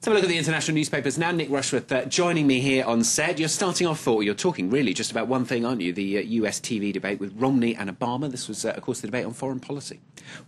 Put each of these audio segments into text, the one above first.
Let's have a look at the international newspapers now. Nick Rushworth joining me here on set. You're starting off, or you're talking really just about one thing, aren't you? The US TV debate with Romney and Obama. This was, of course, the debate on foreign policy.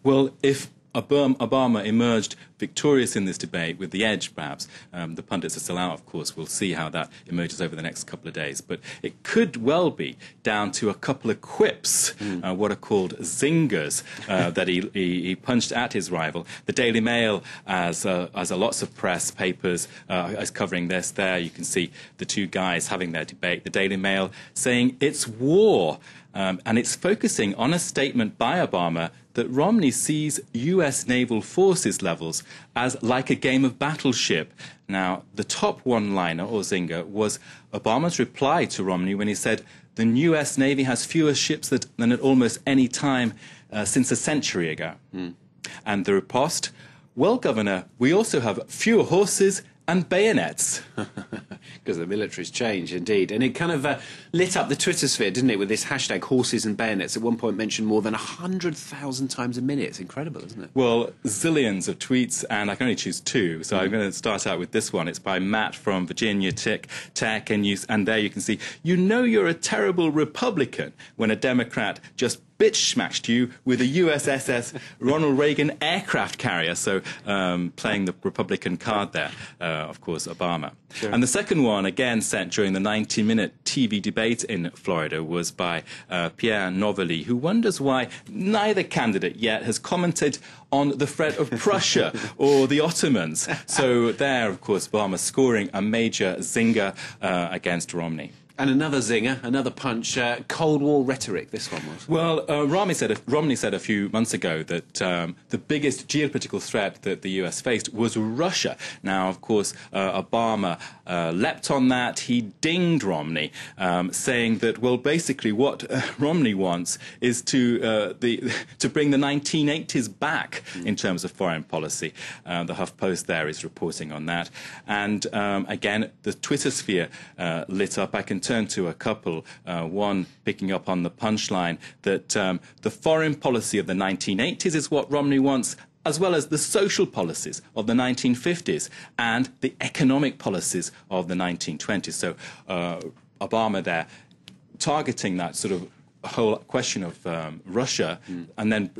Well, if Obama emerged victorious in this debate, with the edge perhaps, the pundits are still out, of course. We'll see how that emerges over the next couple of days. But it could well be down to a couple of quips, what are called zingers, that he punched at his rival. The Daily Mail, as lots of press papers, is covering this there. You can see the two guys having their debate. The Daily Mail saying it's war. And it's focusing on a statement by Obama that Romney sees US naval forces levels as like a game of battleship. Now, the top one-liner, or zinger, was Obama's reply to Romney when he said the US Navy has fewer ships than at almost any time since a century ago. And the riposte, well, Governor, we also have fewer horses and bayonets. Because the military's changed, indeed. And it kind of lit up the Twitter sphere, didn't it, with this hashtag horses and bayonets. At one point mentioned more than 100,000 times a minute. It's incredible, isn't it? Well, zillions of tweets, and I can only choose two. So I'm going to start out with this one. It's by Matt from Virginia Tech, and there you can see, you know you're a terrible Republican when a Democrat just bitch smashed you with a USS Ronald Reagan aircraft carrier. So playing the Republican card there, of course, Obama. Sure. And the second one, again sent during the 90-minute TV debate in Florida, was by Pierre Novelli, who wonders why neither candidate yet has commented on the threat of Prussia or the Ottomans. So there, of course, Obama scoring a major zinger against Romney. And another zinger, another punch, Cold War rhetoric, this one was. Well, Romney said a few months ago that the biggest geopolitical threat that the US faced was Russia. Now, of course, Obama leapt on that. He dinged Romney, saying that, well, basically what Romney wants is to bring the 1980s back in terms of foreign policy. The HuffPost there is reporting on that. And again, the Twitter sphere lit up. I can turn to a couple, one picking up on the punchline that the foreign policy of the 1980s is what Romney wants, as well as the social policies of the 1950s and the economic policies of the 1920s. So Obama there targeting that sort of whole question of Russia and then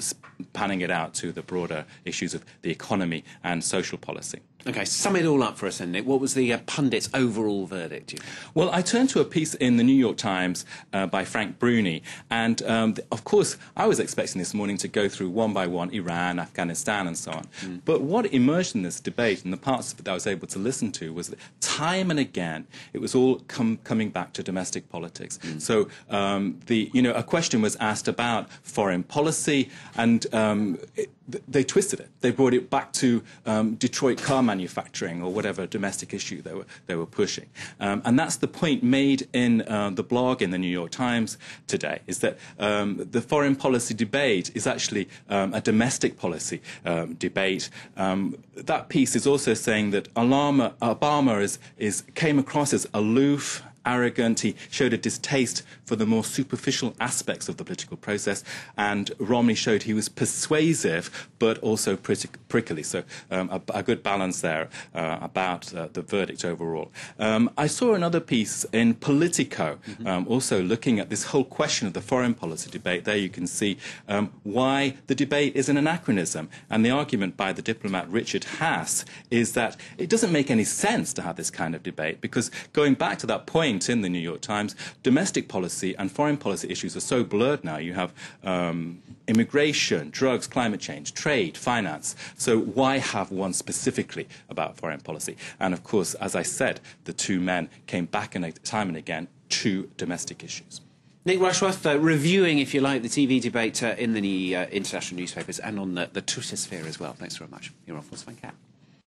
panning it out to the broader issues of the economy and social policy. OK, sum it all up for us then, Nick. What was the pundit's overall verdict, do you think? Well, I turned to a piece in the New York Times by Frank Bruni, and of course I was expecting this morning to go through one by one Iran, Afghanistan and so on. But what emerged in this debate, and the parts of it that I was able to listen to, was that time and again it was all coming back to domestic politics. So a question was asked about foreign policy, and they twisted it. They brought it back to Detroit car manufacturing or whatever domestic issue they were pushing. And that's the point made in the blog in the New York Times today, is that the foreign policy debate is actually a domestic policy debate. That piece is also saying that Obama came across as aloof, arrogant. He showed a distaste for the more superficial aspects of the political process, and Romney showed he was persuasive but also prickly. So a good balance there about the verdict overall. I saw another piece in Politico, also looking at this whole question of the foreign policy debate. There you can see why the debate is an anachronism, and the argument by the diplomat Richard Haass is that it doesn't make any sense to have this kind of debate, because going back to that point in the New York Times, domestic policy and foreign policy issues are so blurred now. You have immigration, drugs, climate change, trade, finance. So why have one specifically about foreign policy? And of course, as I said, the two men came back time and again to domestic issues. Nick Rushworth, reviewing, if you like, the TV debate in the international newspapers and on the Twitter sphere as well. Thanks very much. You're off, Van Cat.